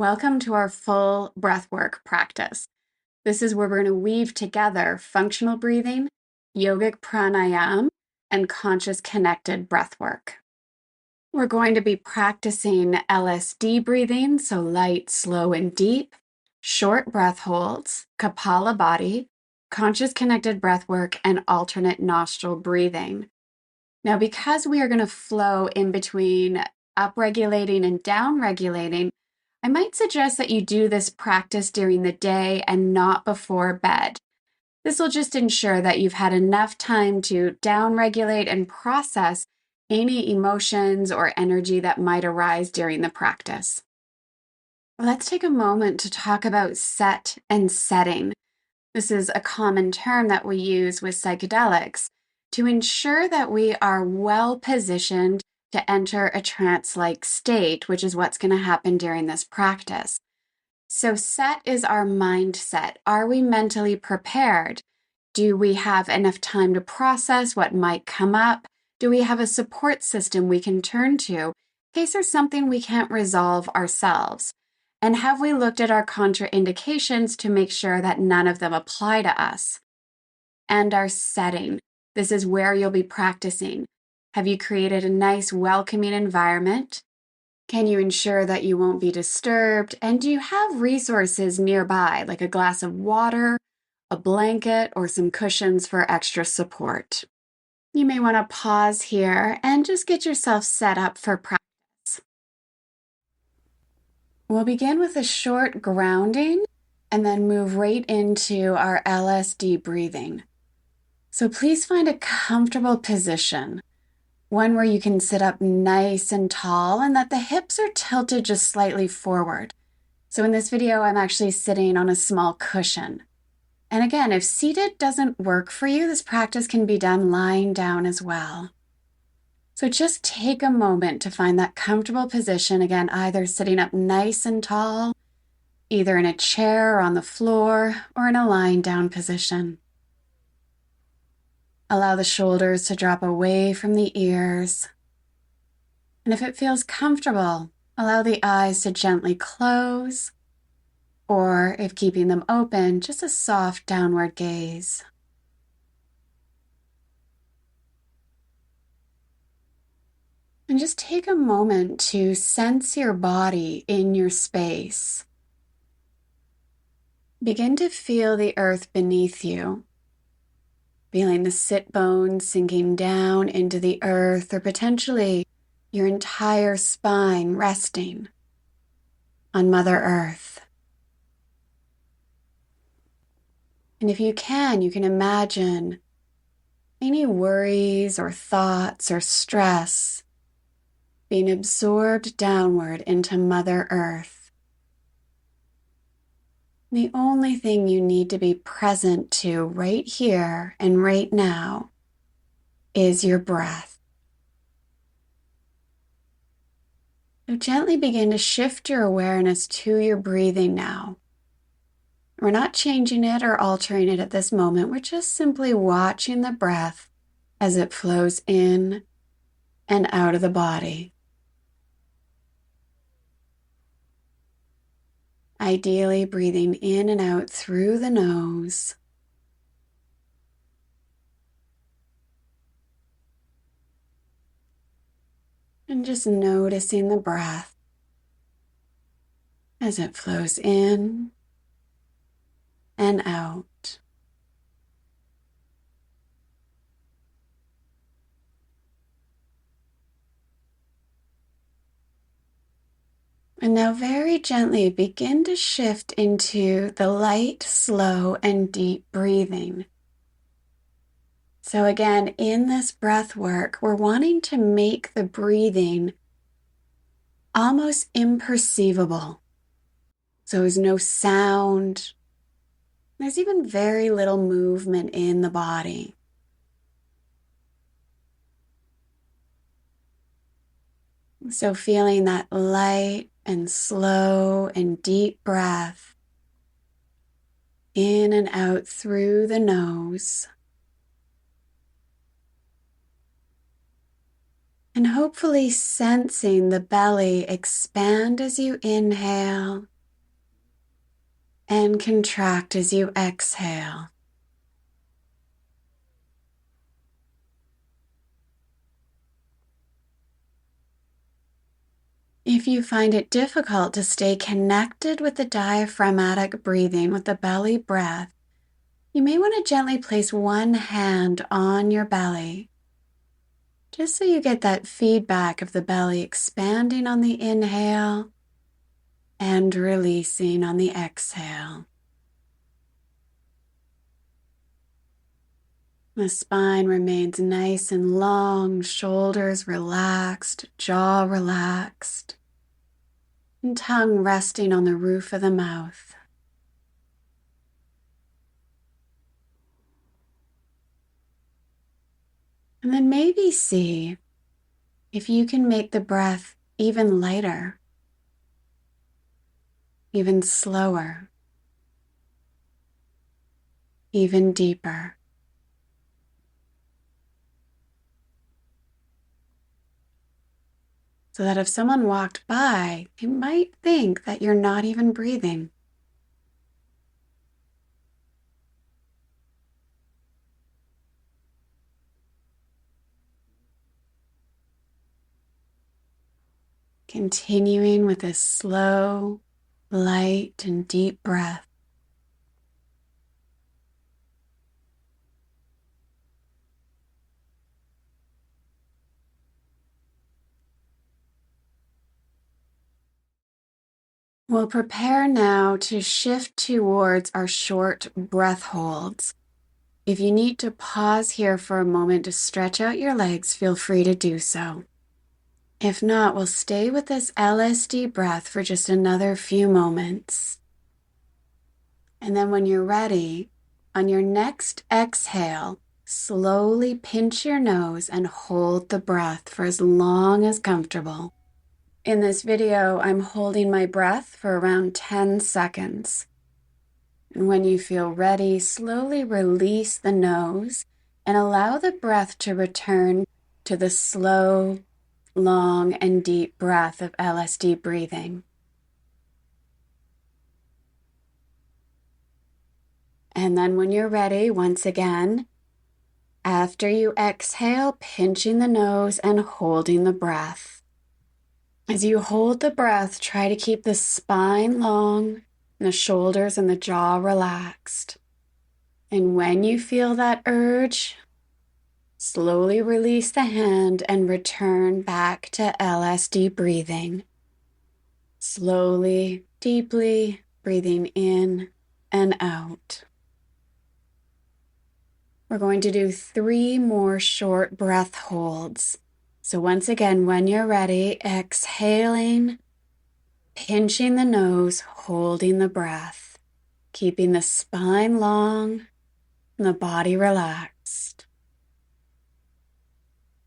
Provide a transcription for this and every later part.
Welcome to our full breathwork practice. This is where we're going to weave together functional breathing, yogic pranayam, and conscious connected breathwork. We're going to be practicing LSD breathing, so light, slow, and deep, short breath holds, Kapalabhati, conscious connected breathwork, and alternate nostril breathing. Now, because we are going to flow in between upregulating and downregulating, I might suggest that you do this practice during the day and not before bed. This will just ensure that you've had enough time to downregulate and process any emotions or energy that might arise during the practice. Let's take a moment to talk about set and setting. This is a common term that we use with psychedelics to ensure that we are well positioned to enter a trance-like state, which is what's going to happen during this practice. So set is our mindset. Are we mentally prepared? Do we have enough time to process what might come up? Do we have a support system we can turn to in case there's something we can't resolve ourselves? And have we looked at our contraindications to make sure that none of them apply to us? And our setting. This is where you'll be practicing. Have you created a nice, welcoming environment? Can you ensure that you won't be disturbed? And do you have resources nearby, like a glass of water, a blanket, or some cushions for extra support? You may want to pause here and just get yourself set up for practice. We'll begin with a short grounding and then move right into our LSD breathing. So please find a comfortable position, one where you can sit up nice and tall and that the hips are tilted just slightly forward. So in this video, I'm actually sitting on a small cushion. And again, if seated doesn't work for you, this practice can be done lying down as well. So just take a moment to find that comfortable position, again, either sitting up nice and tall, either in a chair or on the floor, or in a lying down position. Allow the shoulders to drop away from the ears. And if it feels comfortable, allow the eyes to gently close, or if keeping them open, just a soft downward gaze. And just take a moment to sense your body in your space. Begin to feel the earth beneath you. Feeling the sit bones sinking down into the earth, or potentially your entire spine resting on Mother Earth. And if you can imagine any worries or thoughts or stress being absorbed downward into Mother Earth. The only thing you need to be present to right here and right now is your breath. So gently begin to shift your awareness to your breathing now. We're not changing it or altering it at this moment. We're just simply watching the breath as it flows in and out of the body. Ideally, breathing in and out through the nose. And just noticing the breath as it flows in and out. And now very gently begin to shift into the light, slow, and deep breathing. So again, in this breath work, we're wanting to make the breathing almost imperceivable. So there's no sound. There's even very little movement in the body. So feeling that light and slow and deep breath in and out through the nose. And hopefully sensing the belly expand as you inhale and contract as you exhale. If you find it difficult to stay connected with the diaphragmatic breathing with the belly breath, you may want to gently place one hand on your belly, just so you get that feedback of the belly expanding on the inhale and releasing on the exhale. The spine remains nice and long, shoulders relaxed, jaw relaxed, and tongue resting on the roof of the mouth. And then maybe see if you can make the breath even lighter, even slower, even deeper. So that if someone walked by, they might think that you're not even breathing. Continuing with a slow, light, and deep breath. We'll prepare now to shift towards our short breath holds. If you need to pause here for a moment to stretch out your legs, feel free to do so. If not, we'll stay with this LSD breath for just another few moments. And then when you're ready, on your next exhale, slowly pinch your nose and hold the breath for as long as comfortable. In this video, I'm holding my breath for around 10 seconds. And when you feel ready, slowly release the nose and allow the breath to return to the slow, long, and deep breath of LSD breathing. And then when you're ready, once again, after you exhale, pinching the nose and holding the breath. As you hold the breath, try to keep the spine long and the shoulders and the jaw relaxed. And when you feel that urge, slowly release the hand and return back to LSD breathing. Slowly, deeply breathing in and out. We're going to do 3 more short breath holds. So once again, when you're ready, exhaling, pinching the nose, holding the breath, keeping the spine long and the body relaxed.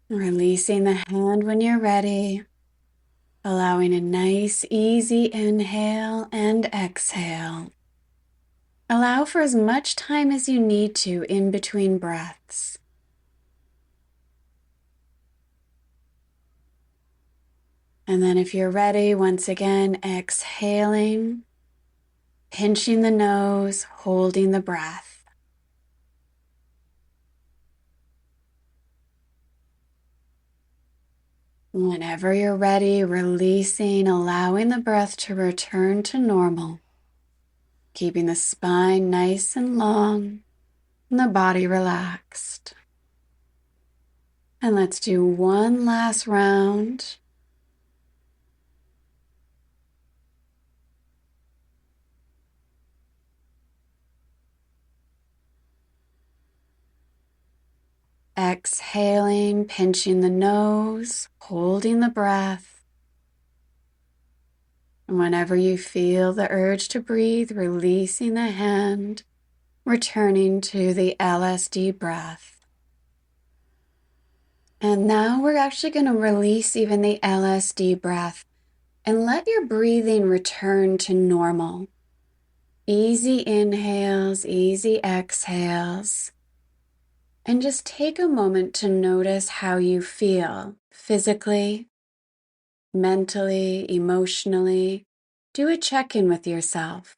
Releasing the hand when you're ready, allowing a nice, easy inhale and exhale. Allow for as much time as you need to in between breaths. And then if you're ready, once again, exhaling, pinching the nose, holding the breath. Whenever you're ready, releasing, allowing the breath to return to normal, keeping the spine nice and long and the body relaxed. And let's do one last round. Exhaling, pinching the nose, holding the breath. And whenever you feel the urge to breathe, releasing the hand, returning to the LSD breath. And now we're actually going to release even the LSD breath and let your breathing return to normal. Easy inhales, easy exhales. And just take a moment to notice how you feel physically, mentally, emotionally. Do a check-in with yourself.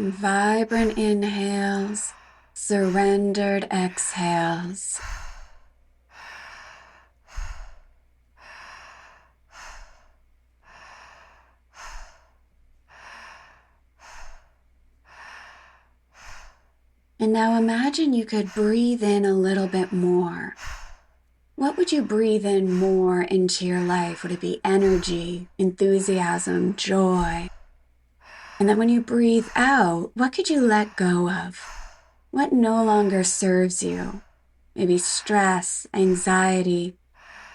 Vibrant inhales, surrendered exhales. And now imagine you could breathe in a little bit more. What would you breathe in more into your life? Would it be energy, enthusiasm, joy? And then when you breathe out, what could you let go of? What no longer serves you? Maybe stress, anxiety,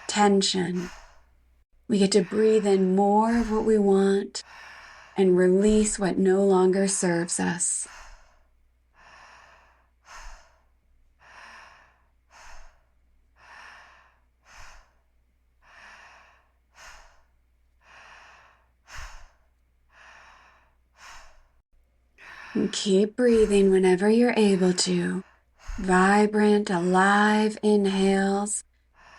tension. We get to breathe in more of what we want and release what no longer serves us. And keep breathing whenever you're able to. Vibrant, alive inhales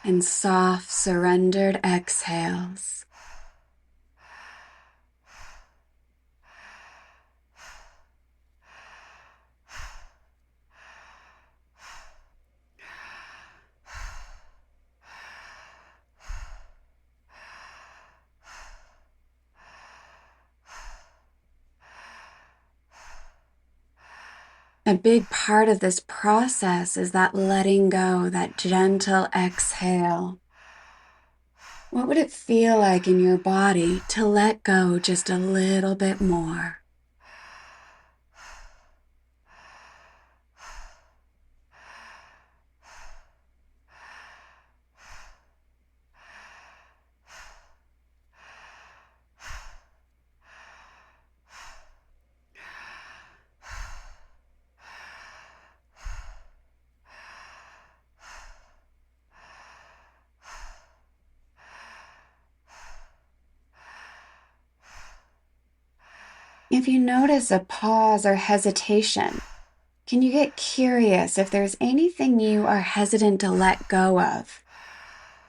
and soft, surrendered exhales. A big part of this process is that letting go, that gentle exhale. What would it feel like in your body to let go just a little bit more? If you notice a pause or hesitation, can you get curious if there's anything you are hesitant to let go of,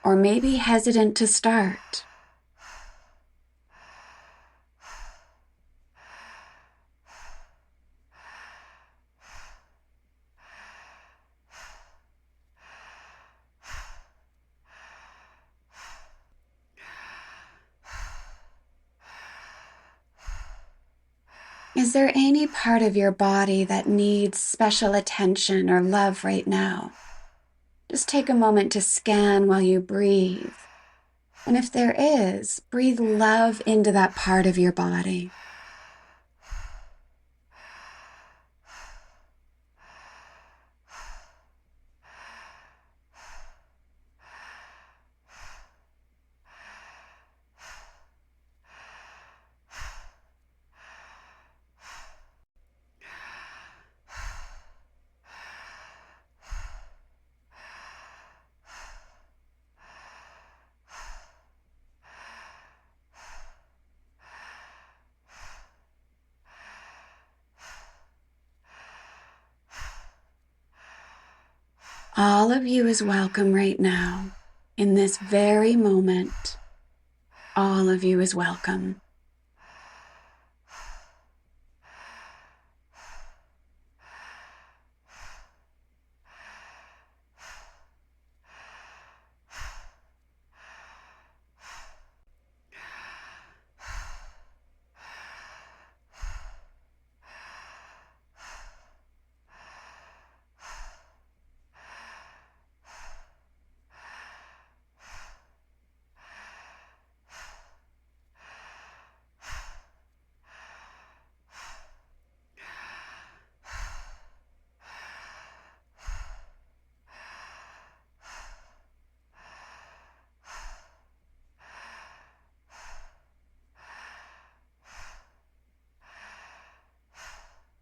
or maybe hesitant to start? Is there any part of your body that needs special attention or love right now? Just take a moment to scan while you breathe. And if there is, breathe love into that part of your body. All of you is welcome right now, in this very moment. All of you is welcome.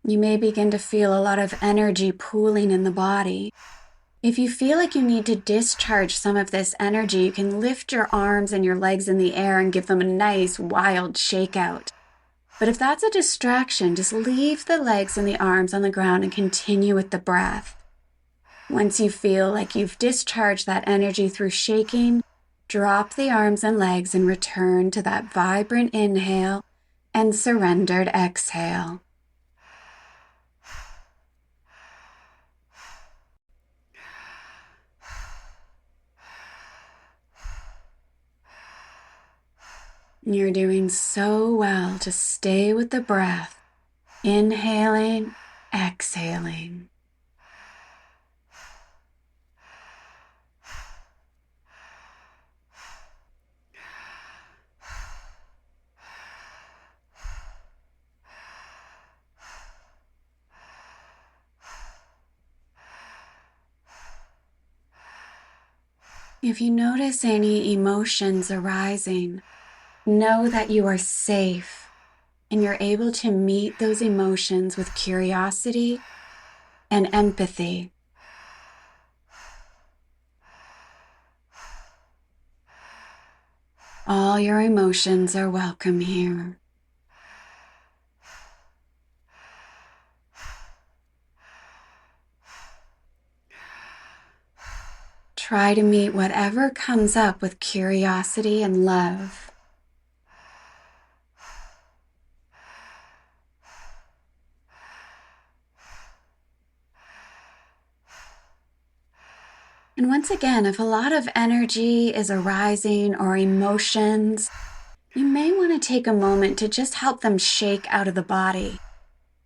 You may begin to feel a lot of energy pooling in the body. If you feel like you need to discharge some of this energy, you can lift your arms and your legs in the air and give them a nice, wild shake out. But if that's a distraction, just leave the legs and the arms on the ground and continue with the breath. Once you feel like you've discharged that energy through shaking, drop the arms and legs and return to that vibrant inhale and surrendered exhale. You're doing so well to stay with the breath, inhaling, exhaling. If you notice any emotions arising, know that you are safe and you're able to meet those emotions with curiosity and empathy. All your emotions are welcome here. Try to meet whatever comes up with curiosity and love. And once again, if a lot of energy is arising or emotions, you may want to take a moment to just help them shake out of the body.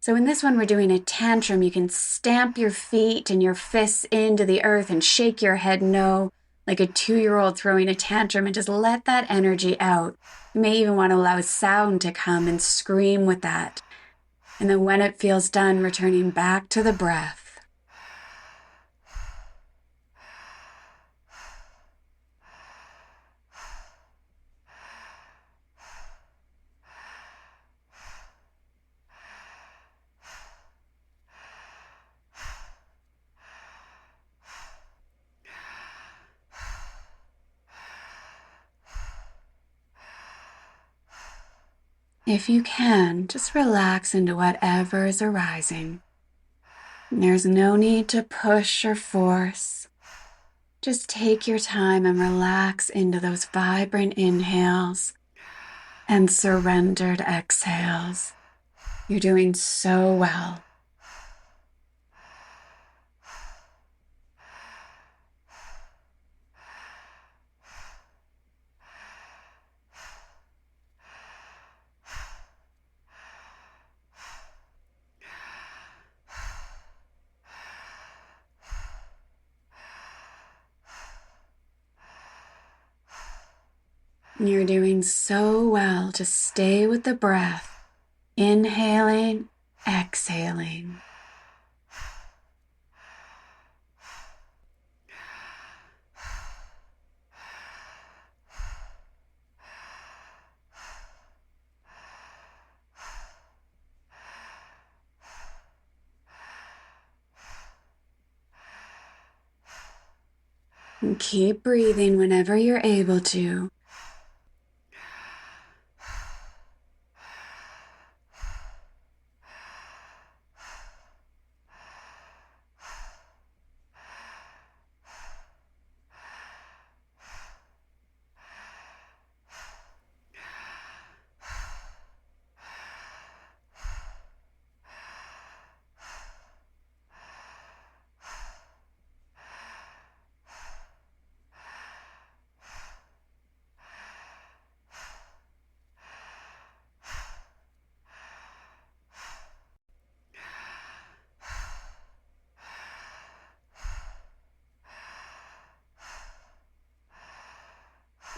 So in this one, we're doing a tantrum. You can stamp your feet and your fists into the earth and shake your head no, like a 2-year-old throwing a tantrum, and just let that energy out. You may even want to allow sound to come and scream with that. And then when it feels done, returning back to the breath. If you can, just relax into whatever is arising. There's no need to push or force. Just take your time and relax into those vibrant inhales and surrendered exhales. You're doing so well. You're doing so well to stay with the breath, inhaling, exhaling. And keep breathing whenever you're able to.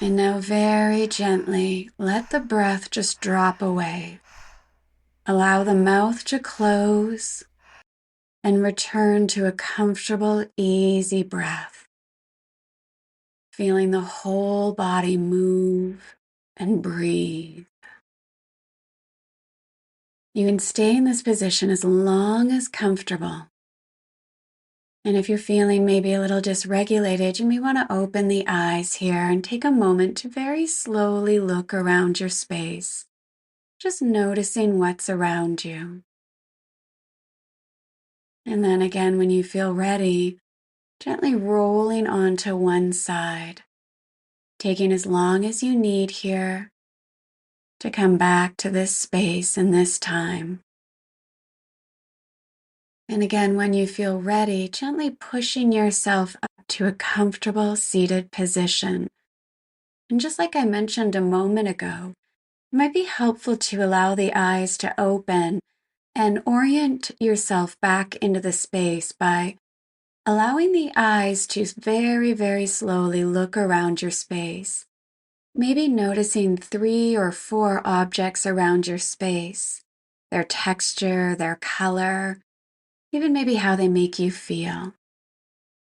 And now very gently, let the breath just drop away. Allow the mouth to close and return to a comfortable, easy breath. Feeling the whole body move and breathe. You can stay in this position as long as comfortable. And if you're feeling maybe a little dysregulated, you may want to open the eyes here and take a moment to very slowly look around your space, just noticing what's around you. And then again, when you feel ready, gently rolling onto one side, taking as long as you need here to come back to this space and this time. And again, when you feel ready, gently pushing yourself up to a comfortable seated position. And just like I mentioned a moment ago, It might be helpful to allow the eyes to open and orient yourself back into the space by allowing the eyes to very, very slowly look around your space. Maybe noticing 3 or 4 objects around your space, their texture, their color, even maybe how they make you feel.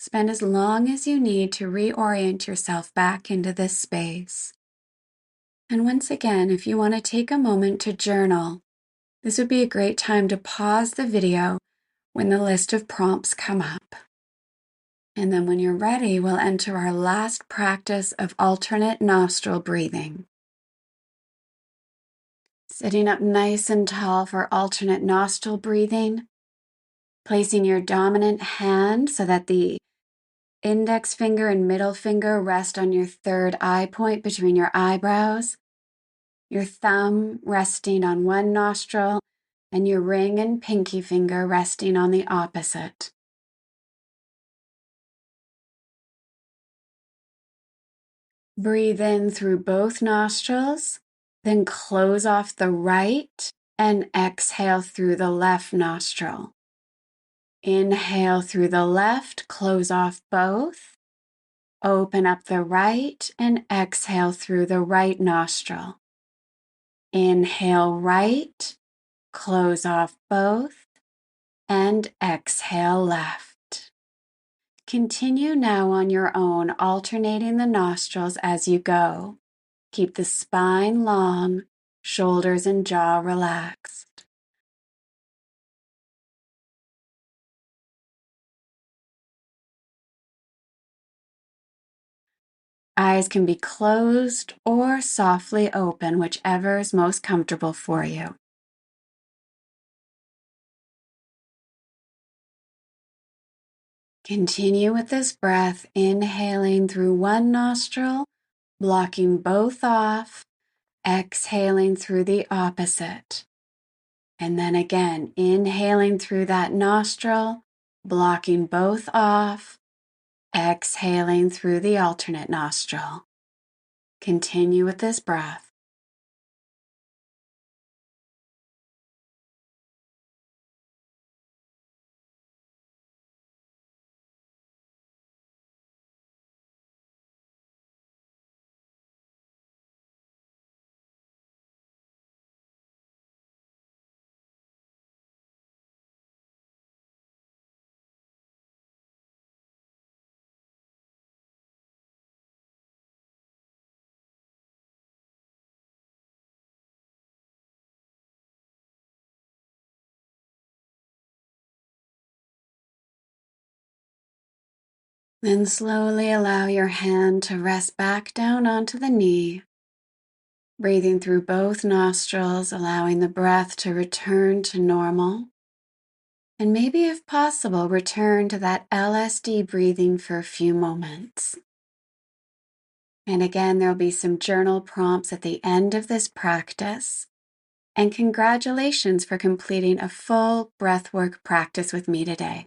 Spend as long as you need to reorient yourself back into this space. And once again, if you want to take a moment to journal, this would be a great time to pause the video when the list of prompts come up. And then when you're ready, we'll enter our last practice of alternate nostril breathing. Sitting up nice and tall for alternate nostril breathing, placing your dominant hand so that the index finger and middle finger rest on your third eye point between your eyebrows, your thumb resting on one nostril, and your ring and pinky finger resting on the opposite. Breathe in through both nostrils, then close off the right and exhale through the left nostril. Inhale through the left, close off both. Open up the right and exhale through the right nostril. Inhale right, close off both, and exhale left. Continue now on your own, alternating the nostrils as you go. Keep the spine long, shoulders and jaw relaxed. Eyes can be closed or softly open, whichever is most comfortable for you. Continue with this breath, inhaling through one nostril, blocking both off, exhaling through the opposite. And then again, inhaling through that nostril, blocking both off, exhaling through the alternate nostril. Continue with this breath. Then slowly allow your hand to rest back down onto the knee, breathing through both nostrils, allowing the breath to return to normal. And maybe, if possible, return to that LSD breathing for a few moments. And again, there'll be some journal prompts at the end of this practice. And congratulations for completing a full breathwork practice with me today.